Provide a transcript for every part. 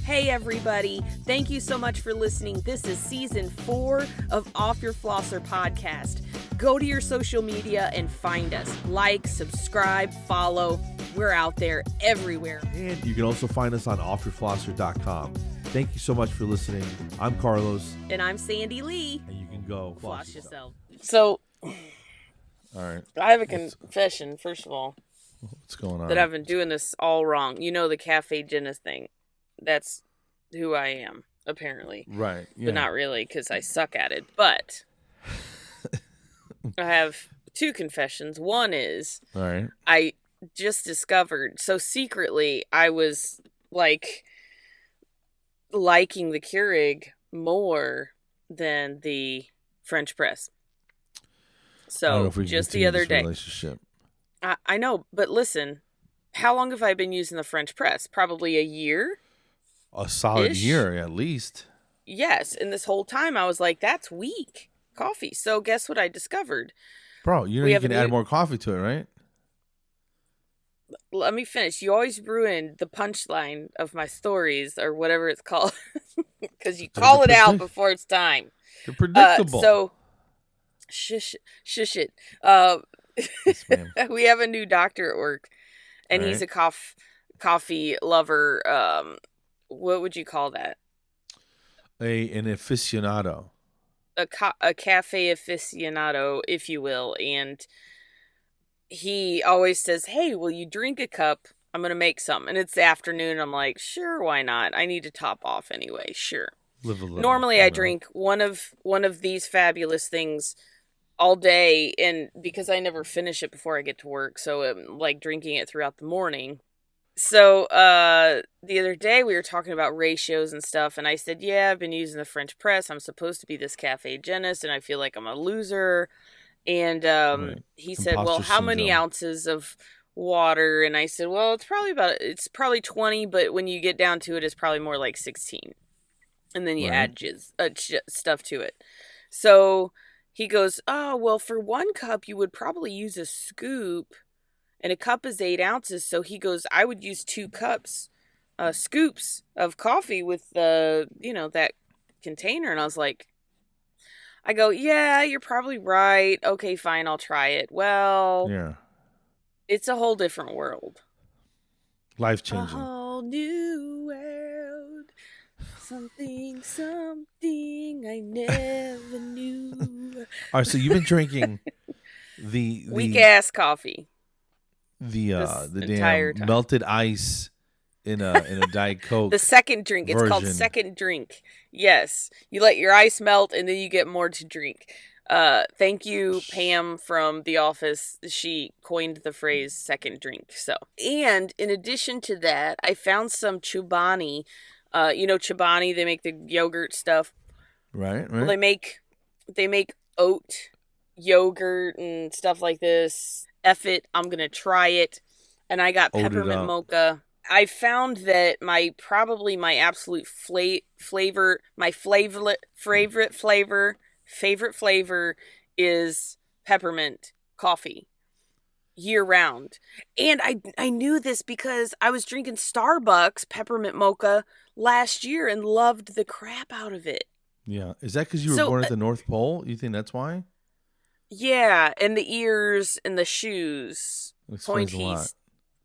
Hey everybody, thank you so much for listening. This is season 4 of Off Your Flosser podcast. Go to your social media and find us. Like, subscribe, follow. We're out there everywhere. And you can also find us on offyourflosser.com. Thank you so much for listening. I'm Carlos. And I'm Sandy Lee. And you can go floss yourself. So, all right. I have a confession, first of all. What's going on? That I've been doing this all wrong. You know the cafe genius thing. That's who I am, apparently. Right. Yeah. But not really, because I suck at it. But I have 2 confessions. One is, all right. I just discovered, so secretly, I was, liking the Keurig more than the French press. So, just the other day. Relationship. I know, but listen, how long have I been using the French press? Probably a year? A solid year, at least. Yes, and this whole time I was like, that's weak coffee. So guess what I discovered? Bro, you can add more coffee to it, right? Let me finish. You always ruin the punchline of my stories or whatever it's called because you call it out before it's time. They're predictable. So, shush it. Yes, ma'am. We have a new doctor at work, and he's a coffee lover. What would you call that? An aficionado. A cafe aficionado, if you will. And he always says, hey, will you drink a cup? I'm going to make some. And it's the afternoon. I'm like, sure, why not? I need to top off anyway. Sure. Live a little. Normally I drink one of these fabulous things all day, and because I never finish it before I get to work, so I'm like drinking it throughout the morning. So, the other day we were talking about ratios and stuff, and I said, yeah, I've been using the French press. I'm supposed to be this cafe hygienist, and I feel like I'm a loser. And, he said, well, how many ounces of water? And I said, well, it's probably 20, but when you get down to it, it's probably more like 16. And then you add stuff to it. So he goes, oh, well, for 1 cup, you would probably use a scoop. And a cup is 8 ounces, so he goes, I would use 2 cups, scoops of coffee with that container. And I was like, yeah, you're probably right. Okay, fine, I'll try it. Well, yeah, it's a whole different world. Life-changing. A whole new world. Something I never knew. All right, so you've been drinking the weak-ass coffee. The damn melted ice in a Diet Coke. The second drink. It's called second drink. Yes. You let your ice melt and then you get more to drink. Thank you, Pam from The Office. She coined the phrase second drink. So, and in addition to that, I found some Chobani. Chobani, they make the yogurt stuff. Right. Well, they make oat yogurt and stuff like this. F it, I'm going to try it. And I got peppermint mocha. I found that my absolute favorite flavor is peppermint coffee year round. And I knew this because I was drinking Starbucks peppermint mocha last year and loved the crap out of it. Yeah. Is that because you were born at the North Pole? You think that's why? Yeah, and the ears and the shoes. Explains a lot.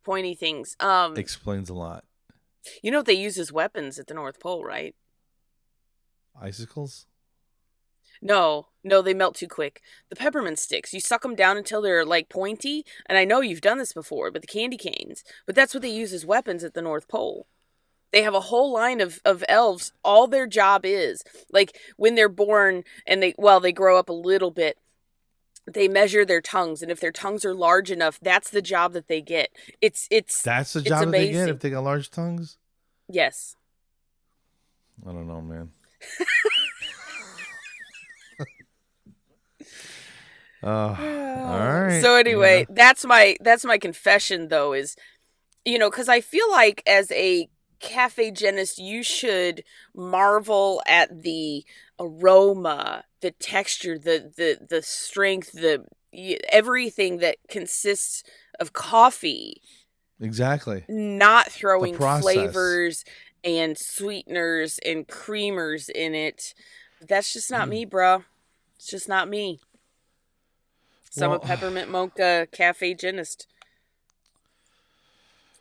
Pointy things. Explains a lot. You know what they use as weapons at the North Pole, right? Icicles? No, they melt too quick. The peppermint sticks, you suck them down until they're like pointy, and I know you've done this before, but the candy canes. But that's what they use as weapons at the North Pole. They have a whole line of elves. All their job is, like, when they're born and they grow up a little bit, they measure their tongues, and if their tongues are large enough, that's the job that they get. That's the job that they get if they got large tongues? Yes. I don't know, man. All right. So anyway, that's my confession though, is, because I feel like as a cafe hygienist, you should marvel at the aroma, the texture, the strength, everything that consists of coffee. Exactly. Not throwing flavors and sweeteners and creamers in it. That's just not me, bro. It's just not me. So I'm a peppermint mocha cafe gymnast.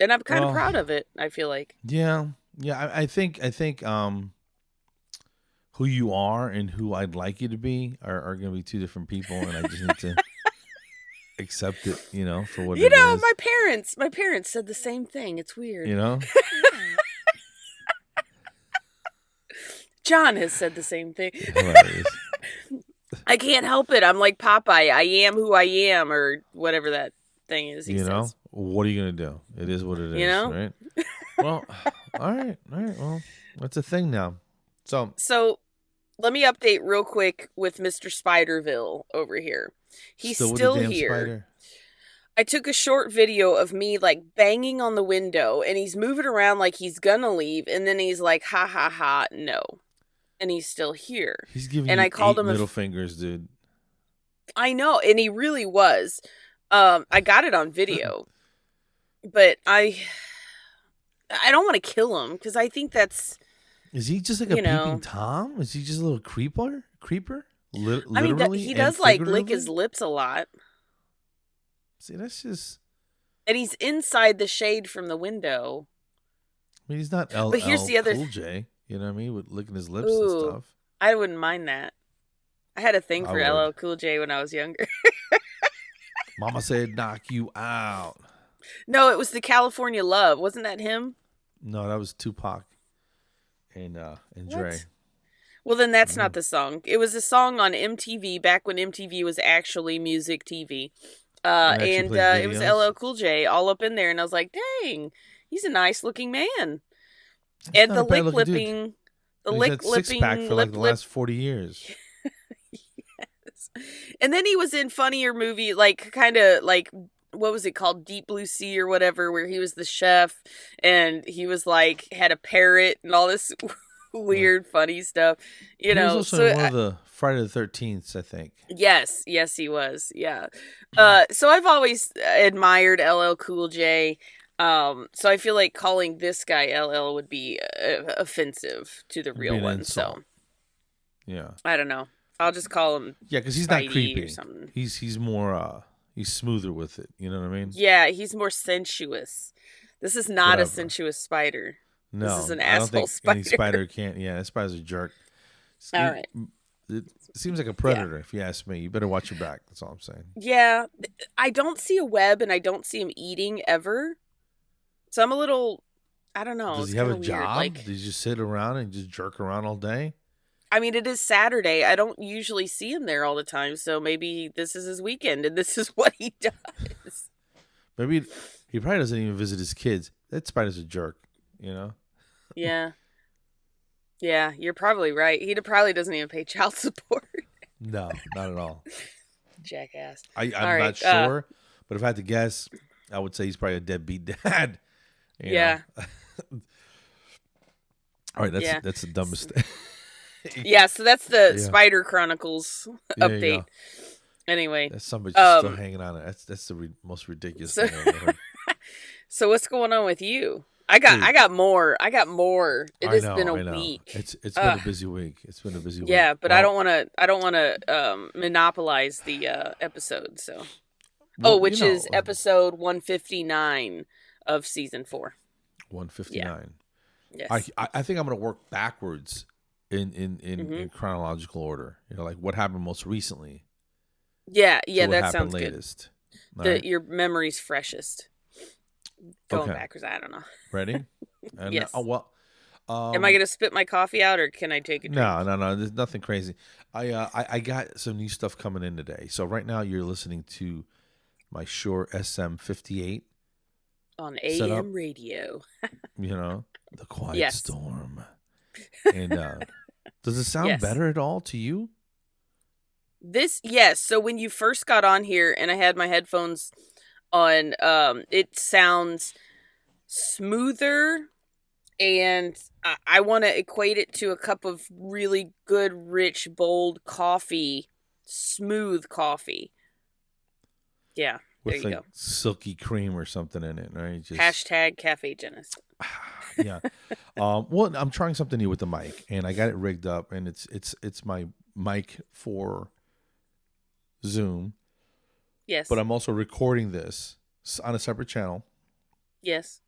And I'm kind of proud of it, I feel like. Yeah. I think who you are and who I'd like you to be are going to be two different people, and I just need to accept it, for what it is. My parents said the same thing. It's weird. John has said the same thing. I can't help it. I'm like Popeye. I am who I am, or whatever that thing is. He says. What are you going to do? It is what it is, right? Well, all right. Well, that's a thing now. So let me update real quick with Mr. Spiderville over here. He's still here. Spider? I took a short video of me like banging on the window, and he's moving around like he's gonna leave, and then he's like, ha ha ha, no. And he's still here. He's giving you 8 middle fingers, dude. I know, and he really was. I got it on video. But I don't want to kill him, because I think that's... Is he just like a peeping Tom? Is he just a little creeper? Literally, I mean, he does like lick his lips a lot. See, that's just... And he's inside the shade from the window. I mean, he's not LL Cool J, you know what I mean? With licking his lips and stuff. I wouldn't mind that. I had a thing for LL Cool J when I was younger. Mama said knock you out. No, it was the California Love. Wasn't that him? No, that was Tupac and Dre. Well, then that's not the song. It was a song on MTV back when MTV was actually music TV. It was LL Cool J all up in there, and I was like, dang, he's a nice looking man. And the lick lipping, six-pack for like the last 40 years. Yes. And then he was in funnier movie, like kind of like, what was it called? Deep Blue Sea or whatever, where he was the chef and he was like, had a parrot and all this weird, funny stuff. He was also in one of the Friday the 13th, I think. Yes, he was. Yeah. So I've always admired LL Cool J. So I feel like calling this guy LL would be offensive to the real one. Insult. So yeah, I don't know. I'll just call him. Yeah, because he's not creepy. Or something. He's more he's smoother with it. You know what I mean? Yeah, he's more sensuous. This is not a sensuous spider. No, this is an asshole spider. Any spider can't. Yeah, that spider's a jerk. All right. It seems like a predator, if you ask me. You better watch your back. That's all I'm saying. Yeah, I don't see a web, and I don't see him eating ever. So I'm a little, I don't know. Does he have a job? Like, does he just sit around and just jerk around all day? I mean, it is Saturday. I don't usually see him there all the time, so maybe this is his weekend, and this is what he does. Maybe he probably doesn't even visit his kids. That spider's a jerk, you know? Yeah. Yeah, you're probably right. He probably doesn't even pay child support. No, not at all. Jackass. I'm not sure, but if I had to guess, I would say he's probably a deadbeat dad. Yeah. All right, that's the dumbest thing. Yeah, so that's the Spider Chronicles update. Anyway, that's somebody just still hanging on it. That's the most ridiculous thing I've ever heard. So what's going on with you? I got more. It has been a week. It's been a busy week. Yeah, but I don't want to monopolize the episode. So, which is episode 159 of season 4. 159. Yeah. Yes. I think I'm going to work backwards in chronological order. You know, like what happened most recently. Yeah, that sounds latest. Good. Right? Your memory's freshest. Going backwards, I don't know. Ready? Yes. Am I going to spit my coffee out, or can I take a drink? No. There's nothing crazy. I got some new stuff coming in today. So right now you're listening to my Shure SM58 on AM radio. You know, the Quiet Storm. And does it sound better at all to you? Yes. So when you first got on here and I had my headphones on, it sounds smoother, and I want to equate it to a cup of really good, rich, bold coffee, smooth coffee. Yeah, with like silky cream or something in it, right? Hashtag cafe genist. Yeah. Well, I'm trying something new with the mic, and I got it rigged up, and it's my mic for Zoom, but Yes. I'm also recording this on a separate channel Yes.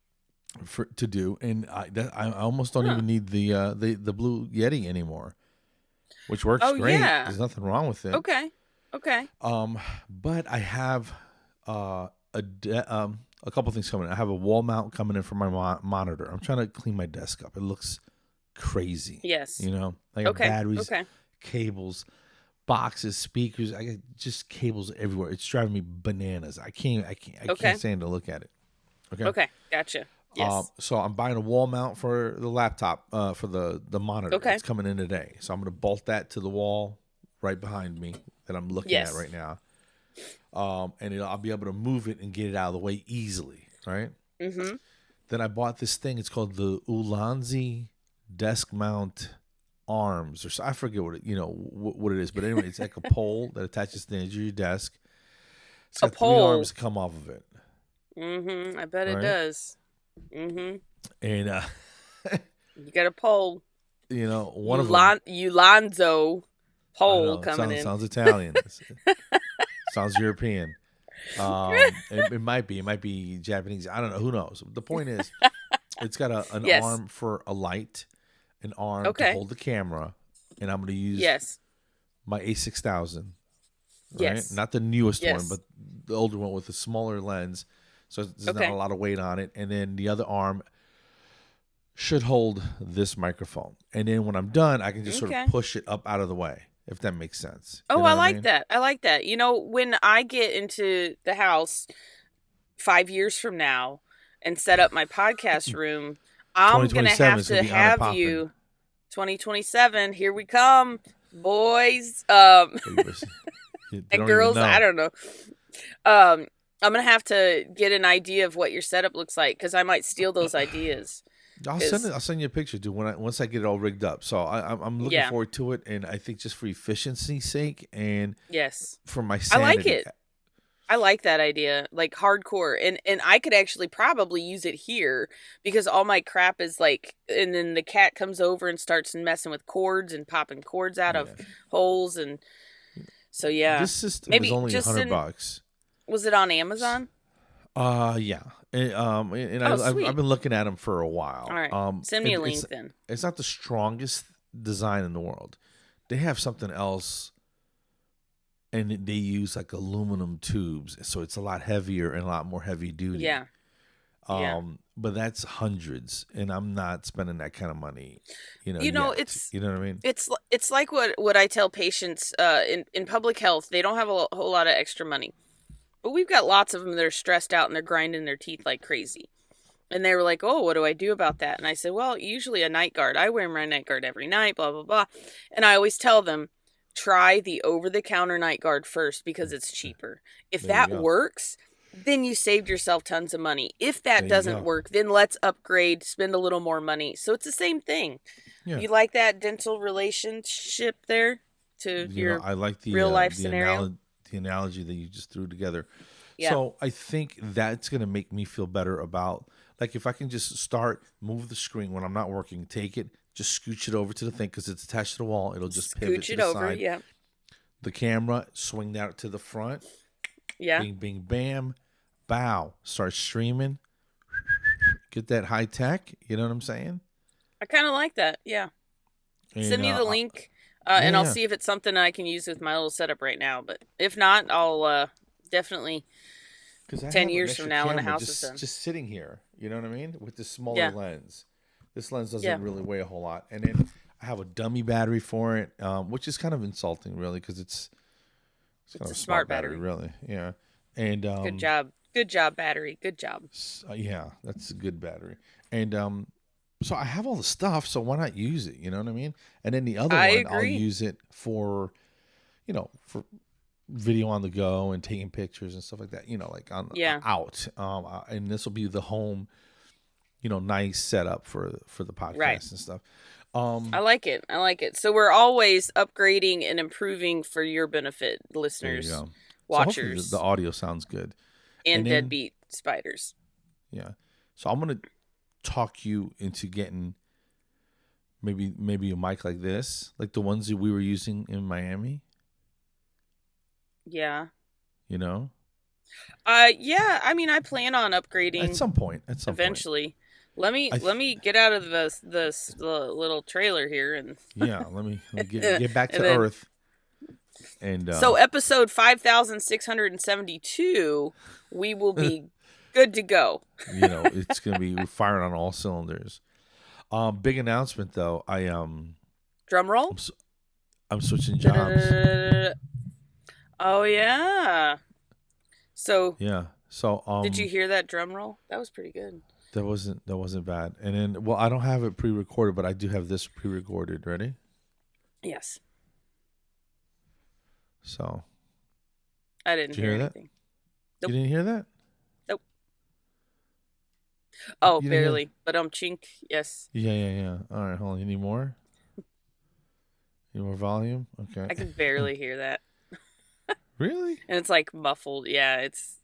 for to do, and I almost don't Huh. even need the Blue Yeti anymore, which works Oh great. yeah. There's nothing wrong with it. Okay. Okay. But I have a couple things coming. I have a wall mount coming in for my monitor. I'm trying to clean my desk up. It looks crazy. Yes. You know, I got Okay. batteries, Okay. cables, boxes, speakers. I got just cables everywhere. It's driving me bananas. I can't Okay. stand to look at it. Okay. Okay. Gotcha. Yes. So I'm buying a wall mount for the laptop, for the monitor. Okay. It's coming in today. So I'm going to bolt that to the wall right behind me that I'm looking at Yes. right now. And I'll be able to move it and get it out of the way easily, right? Mm-hmm. Then I bought this thing. It's called the Ulanzi desk mount arms, or so I forget what what it is. But anyway, it's like a pole that attaches to the edge of your desk. It's A got three arms pole. that come off of it, Mm-hmm. I bet it right? does. Mm-hmm. And You got a pole. one of them. Ulonzo I pole know it coming in. sounds Italian. Sounds European. It might be. It might be Japanese. I don't know. Who knows? The point is, it's got an Yes. arm for a light, an arm to Okay. hold the camera, and I'm going to use Yes. my A6000, right? Yes. Not the newest one, Yes. but the older one with a smaller lens, so there's not a Okay. lot of weight on it. And then the other arm should hold this microphone. And then when I'm done, I can just sort of Okay. push it up out of the way, if that makes sense. You Oh, know I what I like mean? that. I like that. When I get into the house 5 years from now and set up my podcast room, I'm gonna 2027 have is going to to be on and have popping. you 2027. Here we come, boys. They And don't even girls, I know. don't know. I'm gonna have to get an idea of what your setup looks like because I might steal those ideas. I'll send Because it. I'll send you a picture, dude. Once I get it all rigged up. So I'm looking yeah, forward to it, and I think just for efficiency's sake and yes, for my I like sanity. it. I like that idea, like hardcore, and I could actually probably use it here because all my crap is like, and then the cat comes over and starts messing with cords and popping cords out of Yeah, holes, and so yeah, this system is maybe only just in. $100. Was it on Amazon? Yeah, and Oh, I've sweet. been looking at them for a All while. right, send me a link then. It's not the strongest design in the world. They have something else, and they use like aluminum tubes, so it's a lot heavier and a lot more heavy duty. Yeah, yeah. But that's hundreds, and I'm not spending that kind of money, yet. It's You know what I mean? it's like what I tell patients in public health. They don't have a whole lot of extra money, but we've got lots of them that are stressed out and they're grinding their teeth like crazy. And they were like, "Oh, what do I do about that?" And I said, "Well, usually a night guard. I wear my night guard every night, blah blah blah." And I always tell them, "Try the over-the-counter night guard first because it's cheaper. If There you that go. works, then you saved yourself tons of money. If that There you doesn't go. work, then let's upgrade, spend a little more money." So it's the same thing. Yeah. You like that dental relationship there to your I like real life scenario? the analogy that you just threw together. Yeah. So I think that's gonna make me feel better about, like, if I can just start move the screen when I'm not working, take it, just scooch it over to the thing because it's attached to the wall. It'll just pivot Scooch to it the over. side. Yeah. The camera, swing that to the front. Yeah. Bing, bing, bam, bow. Start streaming. Get that high tech. You know what I'm saying? I kind of like that. Yeah. And Send me the link, yeah, and I'll yeah. see if it's something I can use with my little setup right now. But if not, I'll definitely Because I 10 have an years from extra now when the camera house is done. just sitting here. You know what I mean? With this smaller Yeah. lens. This lens doesn't Yeah. really weigh a whole lot. And then I have a dummy battery for it, which is kind of insulting, really, because it's kind It's of a a smart smart battery, battery. really. Yeah. And Good job. Good job, battery. Good job. yeah, that's a good battery. And so I have all the stuff, so why not use it? You know what I mean? And then the other I one, I'll agree. use it for, for video on the go and taking pictures and stuff like that. Like on Yeah. out. And this will be the home, nice setup for the Right. podcast and stuff. I like it. I like it. So we're always upgrading and improving for your benefit, There you listeners, go. So hopefully the watchers, audio sounds good. and And then deadbeat spiders. yeah, so I'm gonna talk you into getting maybe a mic like this, like the ones that we were using in Miami. Yeah. You know. Yeah. I mean, I plan on At upgrading some point. At some point. eventually. Let me I let me get out of the little trailer here and Yeah. Let me get back and to then Earth. And so episode 5672, we will be good to go. it's gonna be firing on all cylinders. Big announcement though. Drum roll. I'm switching jobs. Da-da-da-da-da-da. Oh yeah. So Yeah. So did you hear that drum roll? That was pretty good. that wasn't bad. And then well, I don't have it pre-recorded, but I do have this pre-recorded. Ready? Yes. So I didn't did you hear hear that? anything. Nope. You didn't hear that? Nope. Oh, You didn't hear barely. But chink. Yes. Yeah. All right, hold on. You need more? Need more volume? Okay. I can barely hear that. Really? And it's like muffled. Yeah, it's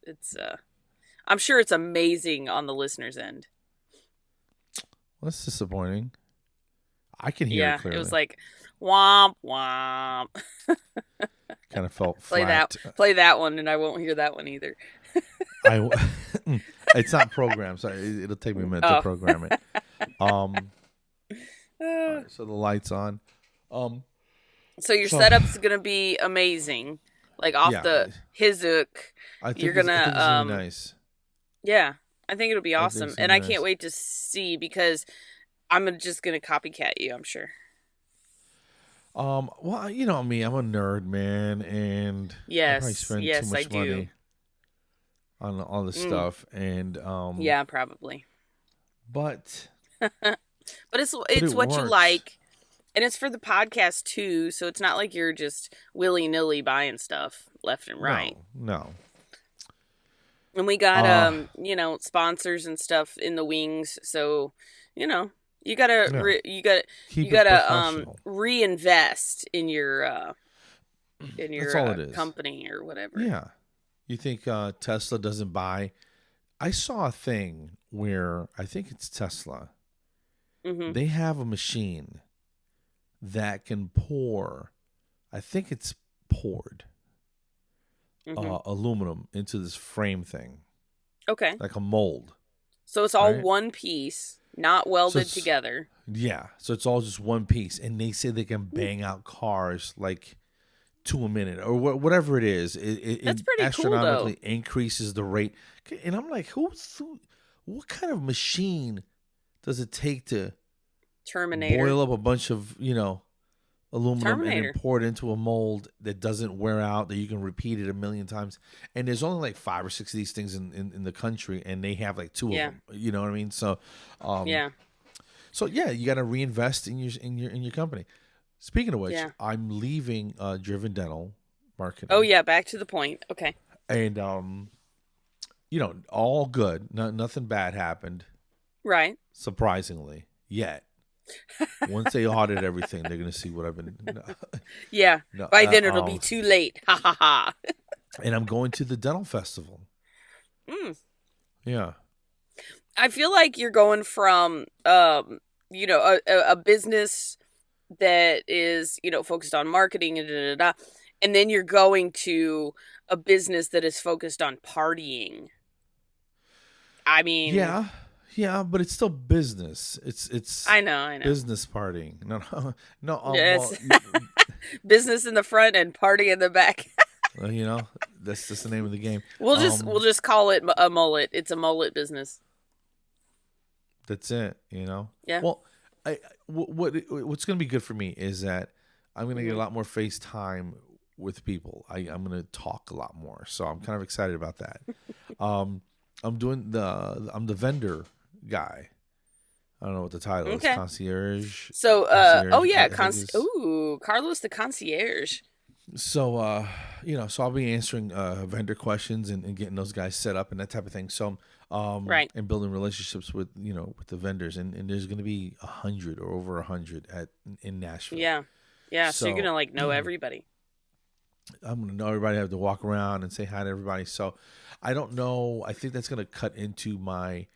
I'm sure it's amazing on the listener's end. Well, that's disappointing. I can hear it Yeah, clearly. it was like womp womp. Kind of felt Play flat. play that one, and I won't hear that one either. It's not programmed, so it'll take me a minute to program it. All right, so the light's on. So your setup's gonna be amazing, like off the Hizuk. I think You're I think gonna it's gonna be nice. Yeah, I think it'll be I think awesome, it's gonna and be I nice. can't wait to see because I'm just gonna copycat you. I'm sure. Well, you know me, I'm a nerd, man, and I probably Yes, spend yes, too I much do. money on all this stuff, and Yeah, probably. but But it's it what you works. like, and it's for the podcast too. So it's not like you're just willy nilly buying stuff left and right. No. And we got sponsors and stuff in the wings. So you gotta Keep you it gotta professional. reinvest in your That's all it is. company or whatever. Yeah. You think Tesla doesn't buy? I saw a thing where I think it's Tesla. Mm-hmm. They have a machine that can pour. I think it's poured aluminum into this frame thing, Okay. like a mold. So it's all right? one piece, not welded together. Yeah. So it's all just one piece, and they say they can bang out cars like to a minute or whatever it is. That's it pretty astronomically cool, though. increases the rate. And I'm like, what kind of machine does it take to Terminator. boil up a bunch of aluminum and Terminator. then pour it into a mold that doesn't wear out, that you can repeat it a million times? And there's only like 5 or 6 of these things in the country, and they have like 2 of them. You know what I mean? So Yeah. So yeah, you got to reinvest in your company. Speaking of which, Yeah. I'm leaving Driven Dental Marketing. Oh yeah, back to the point. Okay. And all good. Nothing bad happened, Right. surprisingly, yet. Once they audit everything, they're gonna see what I've been. Yeah. No, By then it'll be too late. Ha ha ha. And I'm going to the dental festival. Yeah. I feel like you're going from a business that is focused on marketing and and then you're going to a business that is focused on partying. I mean, yeah, but it's still business. It's I know business partying. No. Yes. Business in the front and party in the back. Well, that's just the name of the game. We'll just call it a mullet. It's a mullet business. That's it. Yeah. Well, what's going to be good for me is that I'm going to get a lot more FaceTime with people. I'm going to talk a lot more, so I'm kind of excited about that. I'm the vendor guy. I don't know what the title is. Concierge. So, concierge, Carlos the concierge. So, so I'll be answering vendor questions and getting those guys set up and that type of thing. So, right. And building relationships with the vendors. And there's going to be 100 or over 100 in Nashville. Yeah. So you're going to know everybody. I'm going to know everybody. I have to walk around and say hi to everybody. So I don't know. I think that's going to cut into my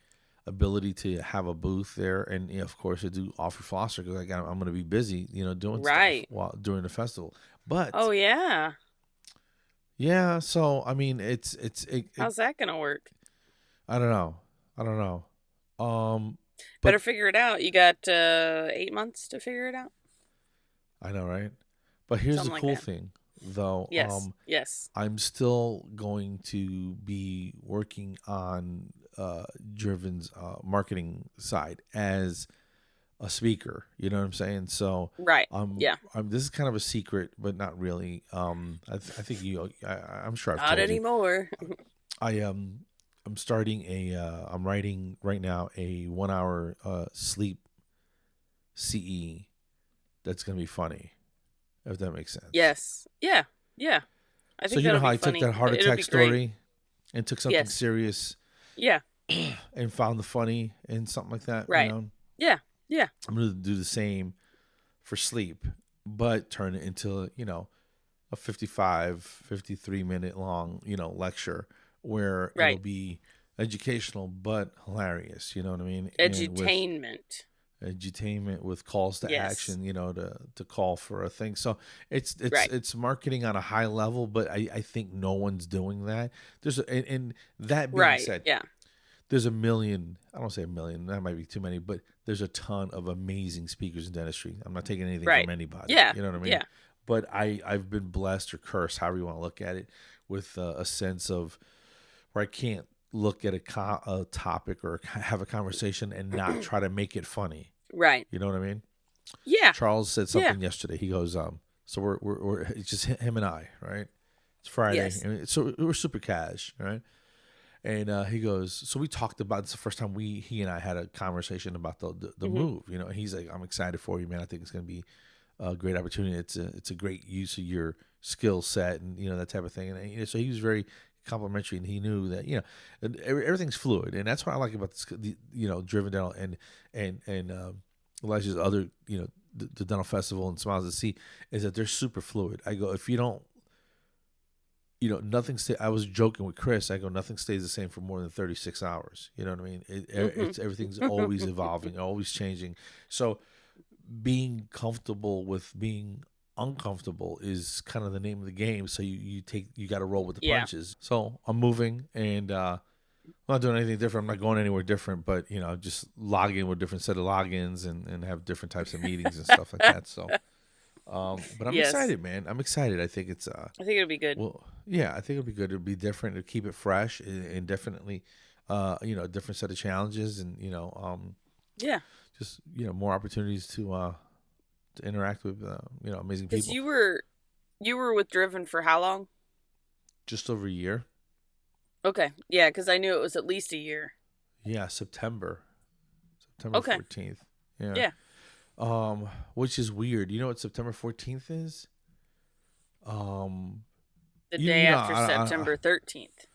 ability to have a booth there, and of course I do offer Flosser because I'm going to be busy, doing stuff Right. while during the festival. But Oh yeah. yeah, so I mean, How's that gonna work? I don't know, I don't know. Better But figure it out. You got 8 months to figure it out. I know, right? But here's the Something like cool that. thing, though. Yes. Yes. I'm still going to be working on Driven's marketing side as a speaker. You know what I'm saying? So Right. Yeah. this is kind of a secret, but not really. I think I'm sure I've Not told you. anymore. I I'm starting I'm writing right now a 1 hour sleep CE that's gonna be funny, if that makes sense. Yes. Yeah. Yeah. I So think you know that'll how be I took funny. that heart It'll attack be great. story and took something Yes. serious Yeah. and found the funny and something like that. Right. Yeah. Yeah. I'm gonna do the same for sleep, but turn it into a 53 minute long lecture where it'll Right. be educational but hilarious. You know what I mean? And with Edutainment. edutainment with calls to Yes. action, to call for a thing. So Right. it's marketing on a high level, but I think no one's doing that. And that being Right. said, Yeah. there's a million, I don't say a million, that might be too many, but there's a ton of amazing speakers in dentistry. I'm not taking anything from Right. anybody. Yeah. You know what I mean? Yeah. But I've been blessed or cursed, however you want to look at it, with a sense of where I can't look at a topic or have a conversation and not try to make it funny. Right. You know what I mean? Yeah. Charles said Yeah. something yesterday. He goes, so we're it's just him and I, right? It's Friday, Yes. and so we're super cash, right? And he goes, so we talked about this the first time he and I had a conversation about the Hmm. move. And he's like, I'm excited for you, man. I think it's going to be a great opportunity. It's a great use of your skill set and that type of thing. And so he was very complimentary, and he knew that everything's fluid, and that's what I like about this. Driven Dental and Elijah's other the dental festival and Smiles at Sea is that they're super fluid. I go, if you don't nothing stay. I was joking with Chris. I go, nothing stays the same for more than 36 hours. You know what I mean? It's everything's always evolving, always changing. So being comfortable with being uncomfortable is kind of the name of the game. So you got to roll with the Yeah. punches. So I'm moving, and I'm not doing anything different. I'm not going anywhere different, but just log in with different set of logins and have different types of meetings and stuff like that. So, but I'm Yes. excited, man. I'm excited. I think it's I think it'll be good. well, yeah, I think it'll be good. It'll be different. It'll keep it fresh and definitely, a different set of challenges and Yeah. just more opportunities to interact with amazing Because people. you were with Driven for how long? Just over a year. Okay. Yeah, because I knew it was at least a year. Yeah, September Okay. 14th. Yeah. Yeah. Which is weird. You know what September 14th is? The You, day you know, after I September 13th.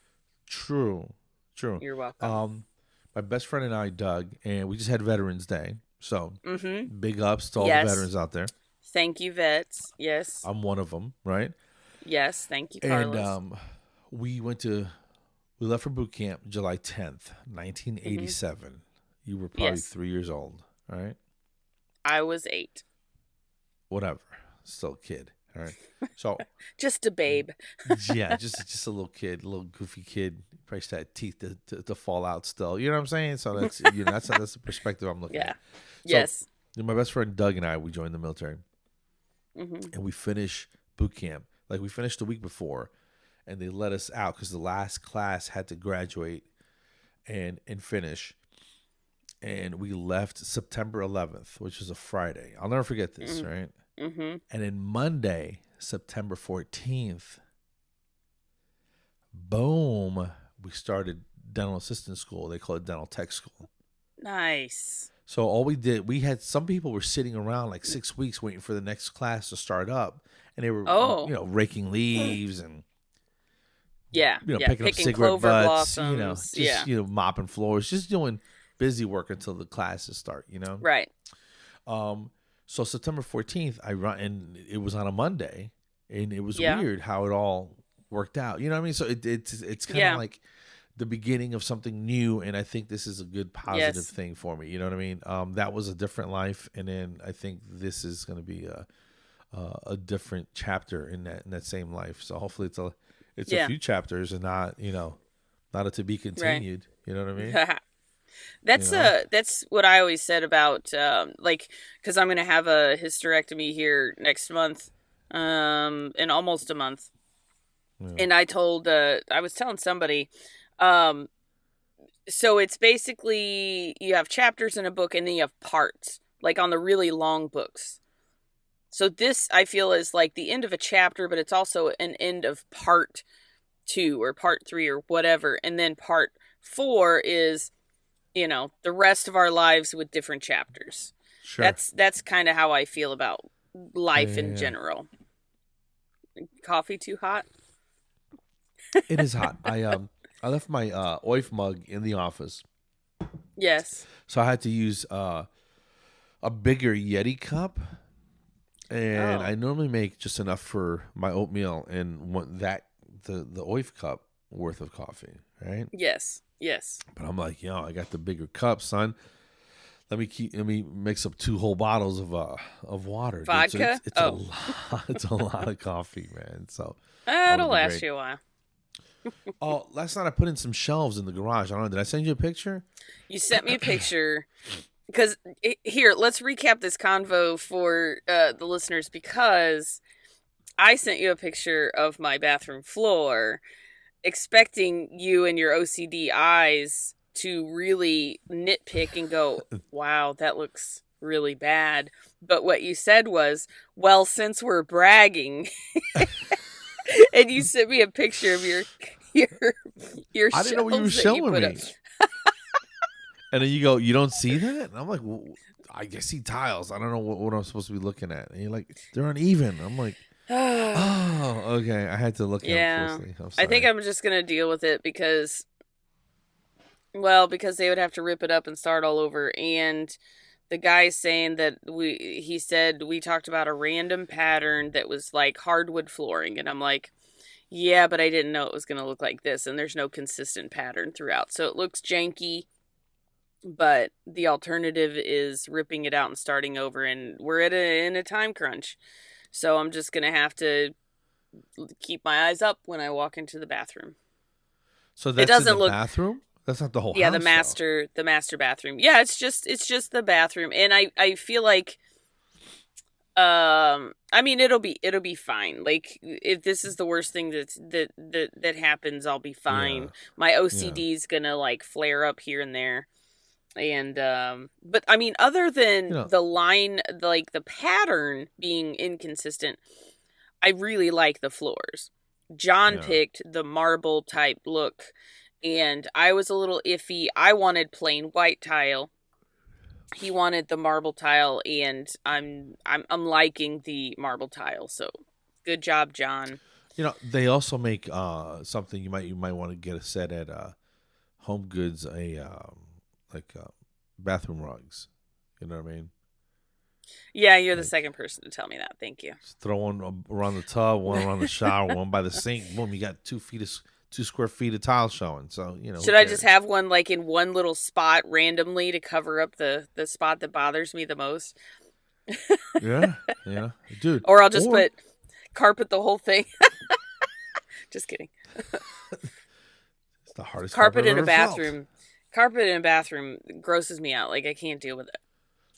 true. You're welcome. My best friend and I, Doug, and we just had Veterans Day. So Mm-hmm. big ups to all the Yes. veterans out there. Thank you, vets. Yes. I'm one of them, right? Yes. Thank you, And Carlos. we left for boot camp July 10th, Mm-hmm. 1987. You were probably Yes. 3 years old, right? I was 8. Whatever, still a kid, all right? So Just a babe. yeah, just a little kid, a little goofy kid. Probably still had teeth to fall out still. You know what I'm saying? So that's that's the perspective I'm looking Yeah. at. So, Yes. my best friend Doug and I, we joined the military, Mm-hmm. and we finished boot camp. Like we finished the week before, and they let us out because the last class had to graduate and finish. And we left September 11th, which is a Friday. I'll never forget this, right? Mm-hmm. And then Monday, September 14th, boom, we started dental assistant school. They call it dental tech school. Nice. So all we had some people were sitting around like 6 weeks waiting for the next class to start up, and they were Oh. raking leaves and Yeah. Yeah. picking up Picking cigarette clover butts, blossoms. just Yeah. mopping floors, just doing busy work until the classes start. Right. So September 14th, I run, and it was on a Monday, and it was Yeah. weird how it all worked out. You know what I mean? So it's kind of Yeah. like the beginning of something new, and I think this is a good positive Yes. thing for me. You know what I mean? That was a different life, and then I think this is going to be a different chapter in that same life. So hopefully it's a Yeah. few chapters and not not a to be Right. continued. You know what I mean? You That's know? that's what I always said about like, because I'm gonna have a hysterectomy here next month, in almost a month. Yeah. And I was telling somebody, um so it's basically you have chapters in a book and then you have parts, like on the really long books. So this I feel is like the end of a chapter, but it's also an end of part 2 or part 3 or whatever, and then part 4 is, the rest of our lives with different chapters. Sure. That's kind of how I feel about Yeah, life yeah, in yeah. general. Coffee too hot? It is hot. I left my OYF mug in the office, Yes. so I had to use a bigger Yeti cup, and Oh, I normally make just enough for my oatmeal and want that the OYF cup worth of coffee, right? yes. Yes. But I'm like, yo, I got the bigger cup, son. Let me mix up 2 whole bottles of water, dude. So Vodka? it's a Oh, lot it's a lot of coffee, man. So that'll that'll be last great. you a while. Oh, last night I put in some shelves in the garage. I don't know. Did I send you a picture? You sent me a picture because here, let's recap this convo for the listeners, because I sent you a picture of my bathroom floor, expecting you and your OCD eyes to really nitpick and go, wow, that looks really bad. But what you said was, well, since we're bragging, and you sent me a picture of your your I didn't know what you were shelves that you showing put up. me. And then you go, you don't see that? And I'm like, well, I see tiles. I don't know what I'm supposed to be looking at. And you're like, they're uneven. I'm like, oh, okay. I had to look at them Yeah. closely. I'm I think sorry. I'm just going to deal with it because, well, because they would have to rip it up and start all over. And the guy's saying that he said we talked about a random pattern that was like hardwood flooring. And I'm like, yeah, but I didn't know it was going to look like this. And there's no consistent pattern throughout. So it looks janky, but the alternative is ripping it out and starting over. And we're in a time crunch. So I'm just going to have to keep my eyes up when I walk into the bathroom. So It that's in the doesn't look, bathroom? That's not the whole yeah, the house, though. master the master bathroom. Yeah, it's just the bathroom, and I feel like, I mean, it'll be fine. Like, if this is the worst thing that happens, I'll be Yeah. fine. My Yeah. OCD's gonna like flare up here and there. And but I mean, other You than know, the line, like the pattern being inconsistent, I really like the floors. John yeah. picked the marble type look, and I was a little iffy. I wanted plain white tile. He wanted the marble tile, and I'm liking the marble tile. So good job, John. They also make something you might want to get a set at Home Goods, a like bathroom rugs. You know what I mean? Yeah, you're the Like, second person to tell me that. Thank you. just throw one around the tub, one around the shower, one by the sink. Boom, you got 2 square feet of tile showing. So who Should I just cares? have one like in one little spot randomly to cover up the spot that bothers me the most? Yeah, yeah, dude. Or I'll just Or put carpet the whole thing. Just kidding. it's the hardest carpet Carpet I've in a ever felt. bathroom. Carpet in a bathroom grosses me out. Like, I can't deal with it.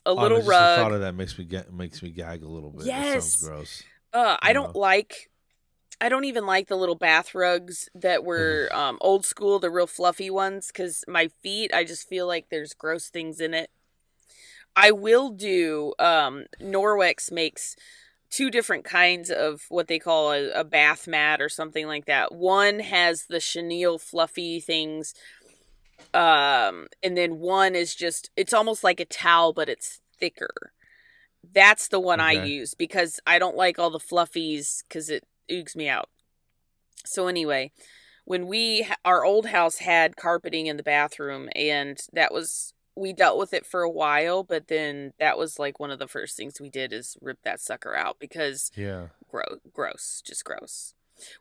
A Oh, no, little just the thought rug. of that makes me gag a little bit. It sounds Yes. gross. I You don't know. like I don't even like the little bath rugs that were old school, the real fluffy ones, because my feet, I just feel like there's gross things in it. I will do, Norwex makes two different kinds of what they call a bath mat or something like that. One has the chenille fluffy things, and then one is just, it's almost like a towel, but it's thicker. That's the one I Okay. use because I don't like all the fluffies because it oogs me out. So anyway, when our old house had carpeting in the bathroom, and that was, we dealt with it for a while, but then that was like one of the first things we did is rip that sucker out because Yeah. gross, just gross.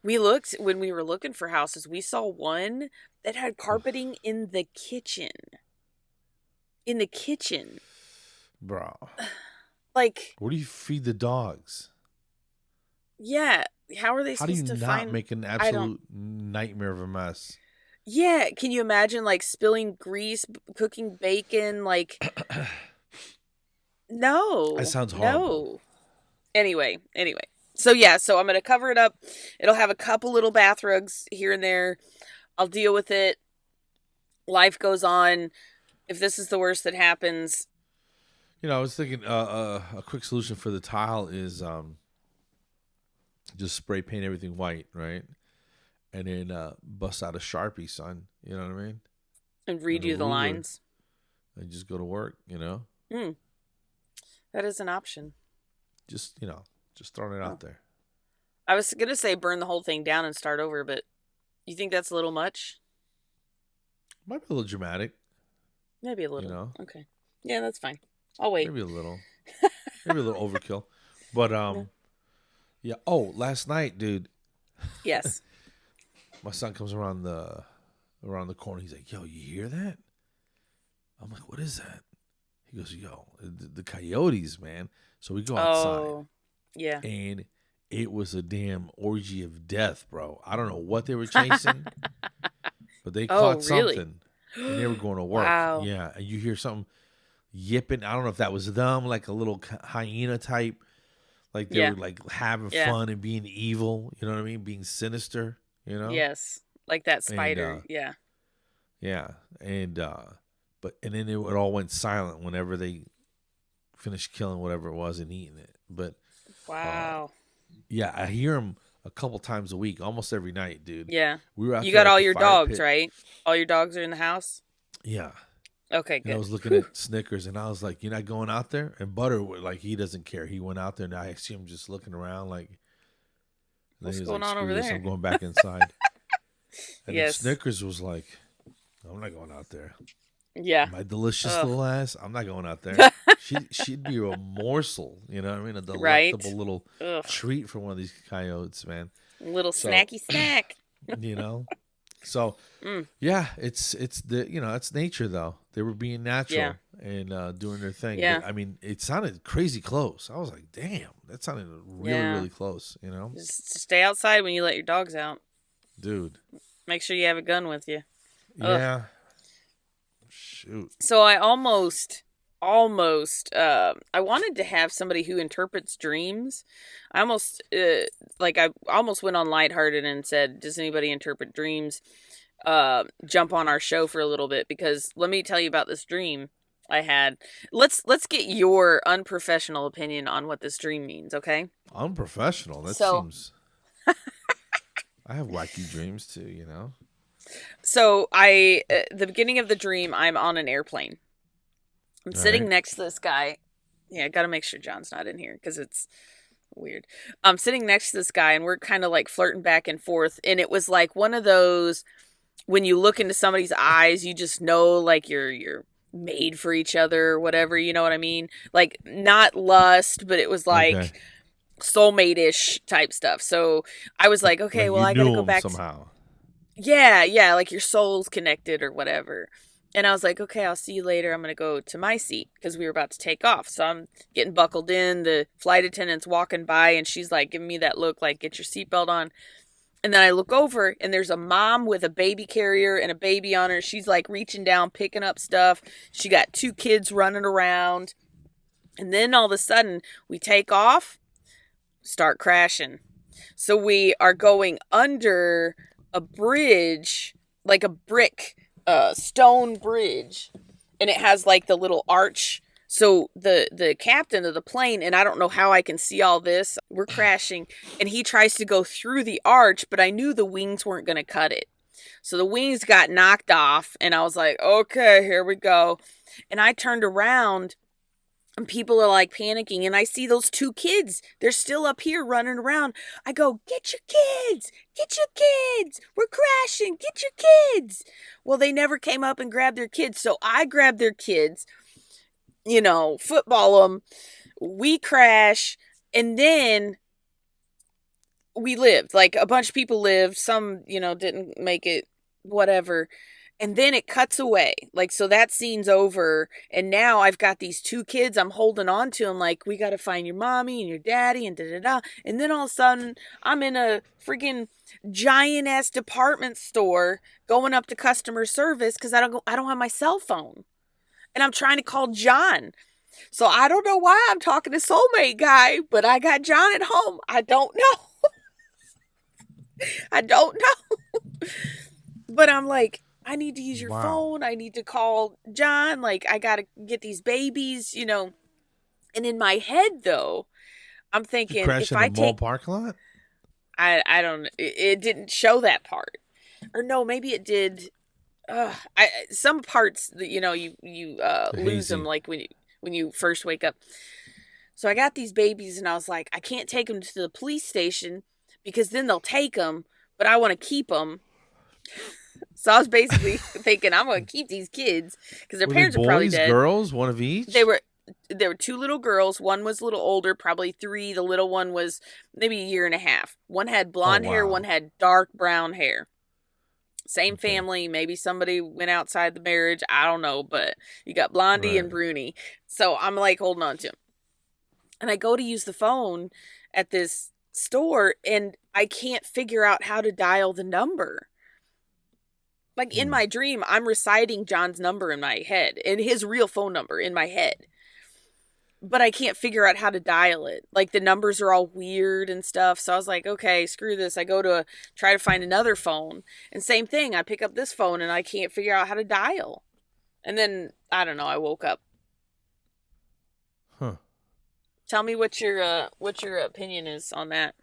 We looked when we were looking for houses. We saw one that had carpeting in the kitchen. In the kitchen. Bro. Like, Where do you feed the dogs? yeah, how are they How do you supposed to not find make an I don't absolute nightmare of a mess? Yeah, can you imagine like spilling grease, cooking bacon, like That no. sounds horrible. No. Anyway. So yeah, so I'm going to cover it up. It'll have a couple little bath rugs here and there. I'll deal with it. Life goes on. If this is the worst that happens, I was thinking a quick solution for the tile is just spray paint everything white, right? And then bust out a Sharpie, son. You know what I mean? and And a redo the ruler, lines. and just go to work. Hmm, that is an option. Just, just throwing it Oh. out there. I was going to say burn the whole thing down and start over, but you think that's a little much? Might be a little dramatic, Maybe a you little. know? Okay. Yeah, that's fine. I'll wait. Maybe a little. Maybe a little overkill. But, No. yeah. Oh, last night, dude, Yes. my son comes around the corner. He's like, "Yo, you hear that?" I'm like, "What is that?" He goes, "Yo, the coyotes, man." So we go outside, Oh, yeah. and it was a damn orgy of death, bro. I don't know what they were chasing, but they Oh, caught really? something, and they were going to work. Wow. Yeah, and you hear something yipping. I don't know if that was them, like a little hyena type, like they Yeah. were like having Yeah. fun and being evil. You know what I mean? Being sinister. Yes. Like that And spider. Yeah. yeah, and and then it all went silent whenever they finished killing whatever it was and eating it. But uh, Wow. yeah, I hear them a couple times a week, almost every night, dude. Yeah. We were out You there got at all the your fire dogs, pit. right? All your dogs are in the house? Yeah. Okay, And I good. was looking Whew. at Snickers, and I was like, "You're not going out there?" And Butter, like, he doesn't care. He went out there, and I see him just looking around, like. And then What's he was going like, on over "Screw this! I'm there? going back inside." And then Yes. Snickers was like, "I'm not going out there. Yeah. My delicious Ugh. little ass. I'm not going out there. She'd be a morsel, you know what I mean? A Right? delectable little Ugh. treat for one of these coyotes, man. Little So snacky snack. you know, so Mm. yeah, it's it's nature though. They were being natural Yeah. and doing their thing. Yeah. But I mean, it sounded crazy close. I was like, damn, that sounded really Yeah. really close. Just stay outside when you let your dogs out. Dude. Make sure you have a gun with you. Ugh. Yeah. Shoot. So I almost I wanted to have somebody who interprets dreams. I almost went on Lighthearted and said, "Does anybody interpret dreams? Jump on our show for a little bit, because let me tell you about this dream I had. Let's get your unprofessional opinion on what this dream means, okay?" Unprofessional. That So seems. I have wacky dreams too. So the beginning of the dream, I'm on an airplane. I'm sitting Right. next to this guy. Yeah, I got to make sure John's not in here because it's weird. I'm sitting next to this guy and we're kind of like flirting back and forth. And it was like one of those, when you look into somebody's eyes, you just know like you're made for each other or whatever. You know what I mean? Like not lust, but it was like Okay. soulmate-ish type stuff. So I was like, okay, Like well, you I got to knew go him back. somehow. Yeah, like your soul's connected or whatever. And I was like, okay, I'll see you later. I'm going to go to my seat because we were about to take off. So I'm getting buckled in. The flight attendant's walking by and she's like giving me that look like, get your seatbelt on. And then I look over and there's a mom with a baby carrier and a baby on her. She's like reaching down, picking up stuff. She got two kids running around. And then all of a sudden we take off, start crashing. So we are going under a bridge, like a brick stone bridge, and it has like the little arch. So the captain of the plane, and I don't know how I can see all this, we're crashing, and he tries to go through the arch, but I knew the wings weren't going to cut it. So the wings got knocked off, and I was like, okay, here we go. And I turned around, and people are like panicking, and I see those two kids. They're still up here running around. I go, get your kids! Get your kids! We're crashing! Get your kids! Well, they never came up and grabbed their kids, so I grabbed their kids, football them. We crash, and then we lived. Like a bunch of people lived. Some, didn't make it, whatever. And then it cuts away. Like, so that scene's over. And now I've got these two kids I'm holding on to. I'm like, we got to find your mommy and your daddy and da da da. And then all of a sudden, I'm in a freaking giant ass department store going up to customer service because I don't have my cell phone. And I'm trying to call John. So I don't know why I'm talking to soulmate guy, but I got John at home. I don't know. I don't know. But I'm like, I need to use your Wow. phone. I need to call John. Like, I got to get these babies. And in my head, though, I'm Did you thinking crash if in the I mall take, parking lot? I don't, it didn't show that part. Or no, maybe it did. Some parts that, you They're lose them, hazy. like when you first wake up. So I got these babies and I was like, I can't take them to the police station because then they'll take them, but I want to keep them. So I was basically thinking I'm going to keep these kids because their Were they parents are probably boys, dead. girls, one of They each? were there were two little girls. One was a little older, probably 3. The little one was maybe a year and a half. One had Oh blonde hair, one wow. had dark brown hair. Same Okay. family. Maybe somebody went outside the marriage. I don't know, but you got Blondie Right. and Bruni. So I'm like holding on to him. And I go to use the phone at this store and I can't figure out how to dial the number. Like in Hmm. my dream, I'm reciting John's number in my head and his real phone number in my head. But I can't figure out how to dial it. Like the numbers are all weird and stuff. So I was like, okay, screw this. I go to try to find another phone. And same thing, I pick up this phone and I can't figure out how to dial. And then I don't know, I woke up. Huh. Tell me what your opinion is on that.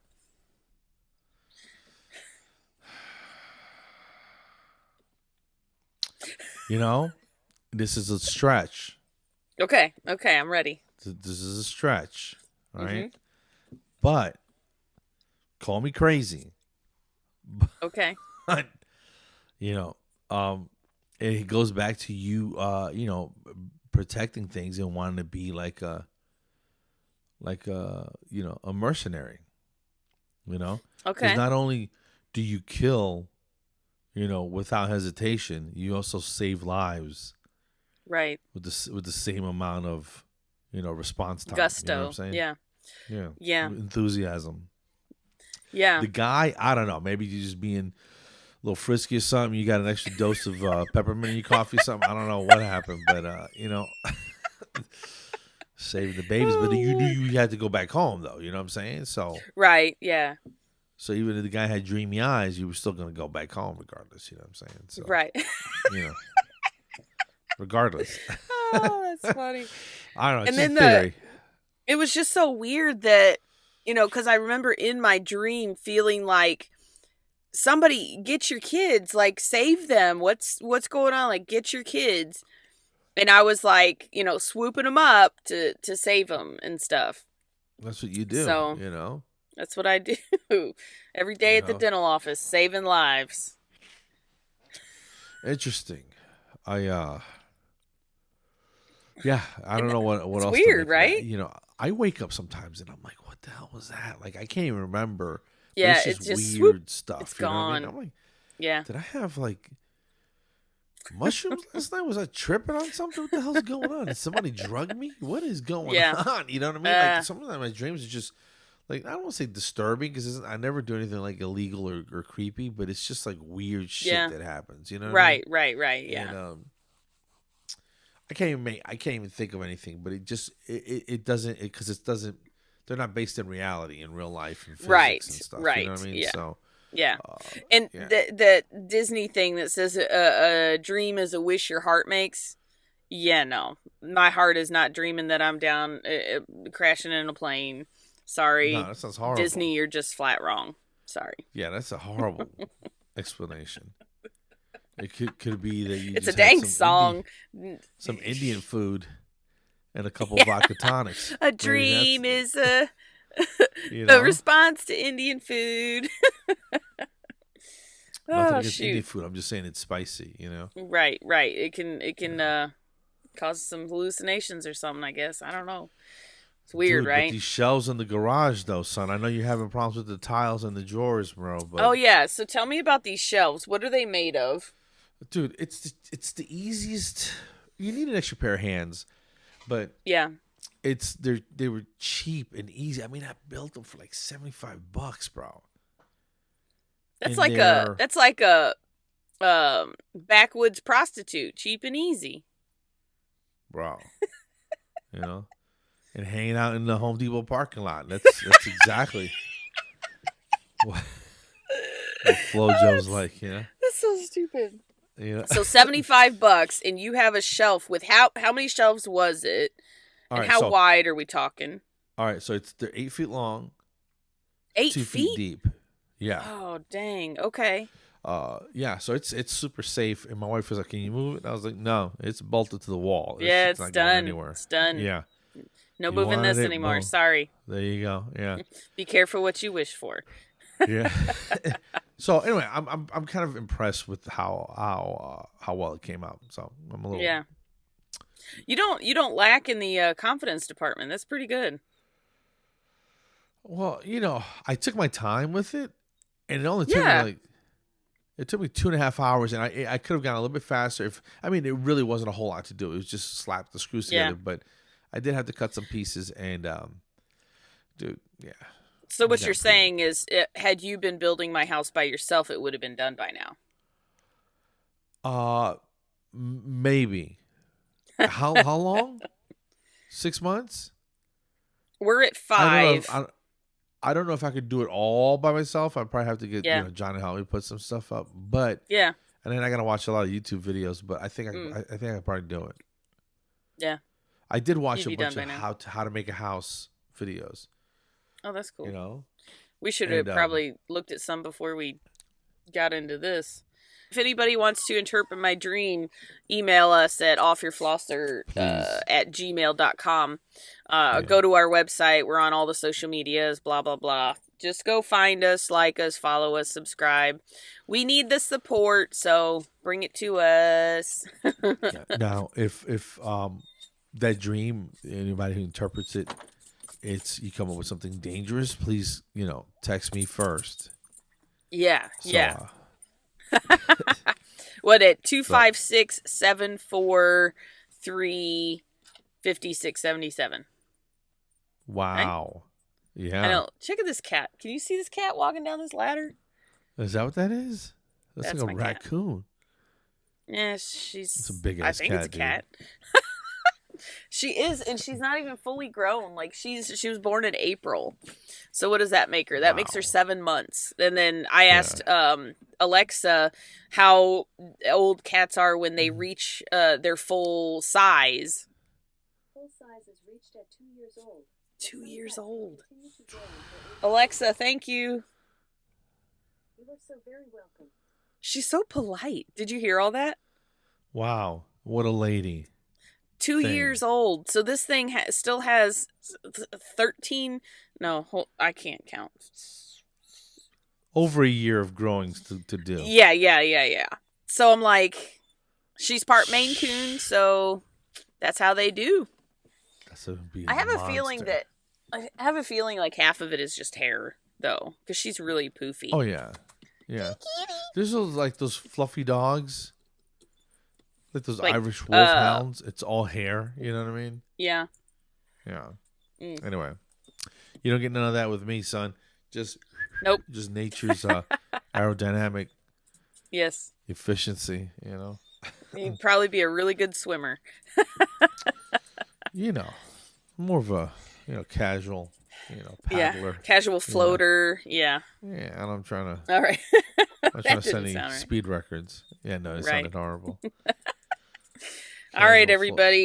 You know, this is a stretch. Okay, okay, I'm ready. This is a stretch. All right. Mhm. But call me crazy. Okay. But you know, um, and it goes back to you, protecting things and wanting to be a mercenary. You know, because Okay. not only do you kill, without hesitation, you also save lives Right. with the same amount of, response time. You know what I'm Gusto. saying? Yeah. Yeah, Yeah. enthusiasm. Yeah. The guy, I don't know, maybe you're just being a little frisky or something. You got an extra dose of peppermint in your coffee or something. I don't know what happened, but saving the babies. But Oh you knew Lord. you had to go back home, though. You know what I'm saying? Right. Yeah. So even if the guy had dreamy eyes, you were still gonna go back home regardless. You know what I'm saying? So Right. you know, regardless. Oh, that's funny. I don't know. It's And just a then the theory. it was just so weird that because I remember in my dream feeling like somebody get your kids, like save them. What's going on? Like get your kids. And I was like, swooping them up to save them and stuff. That's what you do. So that's what I do every day You at the know. dental office, saving lives. Interesting. I Yeah, I don't And know what it's else to weird, make of that. right? I wake up sometimes and I'm like, what the hell was that? Like I can't even remember, but Yeah, it's just it's just swoop, weird it's stuff. You know what I mean? gone. I'm like, Yeah. did I have like mushrooms last night? Was I tripping on something? What the hell's going on? Did somebody drug me? What is going Yeah. on? You know what I mean? Like Uh sometimes my dreams are just like I don't want to say disturbing because I never do anything like illegal or creepy, but it's just like weird shit yeah. that happens. You know what I mean? Right, right, right. And Yeah. I can't even think of anything, but it doesn't because it doesn't. They're not based in reality in real life and physics and Right. stuff. You know what Right. I mean? Yeah. So, Yeah. uh, And yeah, the Disney thing that says a dream is a wish your heart makes. Yeah, no. My heart is not dreaming that I'm down crashing in a plane. no, Sorry. that sounds horrible. Disney, you're just flat wrong. Sorry. Yeah, that's a horrible explanation. It could be that you It's a just had dang song. some Indian food and a couple Yeah. vodka tonics. A Maybe that's dream is a you a know response to Indian food. nothing Oh against Indian shoot. food. I'm just saying it's spicy. Right, right. It can Yeah. cause some hallucinations or something, I guess. I don't know. It's weird, Dude, but right? these shelves in the garage, though, son. I know you're having problems with the tiles and the drawers, bro. But Oh yeah. So tell me about these shelves. What are they made of? dude, it's the easiest. You need an extra pair of hands, but Yeah. they were cheap and easy. I mean, I built them for like $75, bro. That's And like a they're that's like a backwoods prostitute, cheap and easy. bro, you know, and hanging out in the Home Depot parking lot. That's exactly what FloJo's like. That's so stupid. You know. So $75, and you have a shelf with how many shelves was it, All and right, how so wide are we talking? all right, so they're 8 feet long, Eight 2 feet feet? deep. Yeah. Oh dang. Okay. Yeah, so it's super safe. And my wife was like, "Can you move it?" And I was like, "No, it's bolted to the wall. This Yeah, shit's it's not going done. anywhere." It's done. Yeah, No you moving wanted this it, anymore. boom. Sorry. There you go. Yeah, Be careful what you wish for. yeah. So anyway, I'm kind of impressed with how well it came out. So I'm a little Yeah. You don't lack in the confidence department. That's pretty good. well. I took my time with it, and it only took me Yeah. like it took me 2.5 hours, and I could have gone a little bit faster. If I mean, it really wasn't a whole lot to do. It was just slap the screws Yeah. together, but I did have to cut some pieces, and dude, yeah. So what Yeah, you're pretty- saying is, had you been building my house by yourself, it would have been done by now. Maybe. How long? 6 months? We're at I don't know. 5. I don't know if I could do it all by myself. I'd probably have to get Yeah. John and help me put some stuff up. But Yeah. and then I gotta watch a lot of YouTube videos. But I think Mm. I think I could probably do it. Yeah. I did watch You'd a be bunch done of by now. how to make a house videos. Oh, that's cool. You know. We should have And, probably looked at some before we got into this. If anybody wants to interpret my dream, email us at offyourflosser Please. at gmail.com. Yeah. Go to our website. We're on all the social medias, blah, blah, blah. Just go find us, like us, follow us, subscribe. We need the support, so bring it to us. Now, if that dream, anybody who interprets it, it's you come up with something dangerous, please, text me first. Yeah, So, yeah. What at 256-743-5677. wow. Yeah. I know. Check out this cat. Can you see this cat walking down this ladder? Is that what that is? That's That's like a my cat. raccoon. Yeah, she's. It's a big I ass think cat. it's a cat. She is, and she's not even fully grown. Like she was born in April. So what does that make her? That makes her Wow. 7 months. And then I asked Alexa how old cats are when they reach their full size. Full size is reached at 2 years old. 2 years old. Continue to grow until Alexa, thank you. you are so very welcome. She's so polite. Did you hear all that? Wow. What a lady. 2 Thing. years old. So this thing still has 13. No, I can't count. Over a year of growing to do. Yeah. So I'm like, she's part Maine Coon, so that's how they do. That's a I have a feeling like half of it is just hair, though, because she's really poofy. Oh yeah, yeah. There's those fluffy dogs, like those Like, Irish wolfhounds. It's all hair. You know what I mean? Yeah. Yeah. Mm. Anyway, you don't get none of that with me, son. Nope. Just nature's aerodynamic Yes. efficiency. You'd probably be a really good swimmer. More of a casual, paddler. Yeah. Casual floater. Yeah. Yeah, and I'm trying to. All right. I'm trying That to set didn't any sound right. speed records. Yeah, no, it Right. sounded horrible. All right, Casual everybody.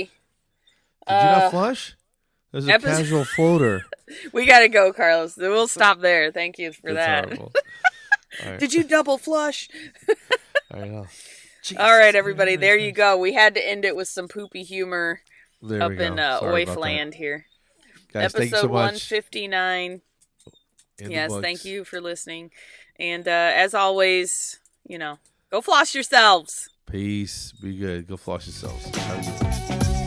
Did you not flush? There's a episode- casual floader. We got to go, Carlos. We'll stop there. Thank you for That's that. horrible. All right. Did you double flush? I know. All right, everybody. There you go. We had to end it with some poopy humor There up we go. in Sorry OYF about land here. that. Guys, thank you Episode so much. 159. In the Yes, books. thank you for listening. And as always, go floss yourselves. Peace. Be good. Go floss yourselves. Have a good one.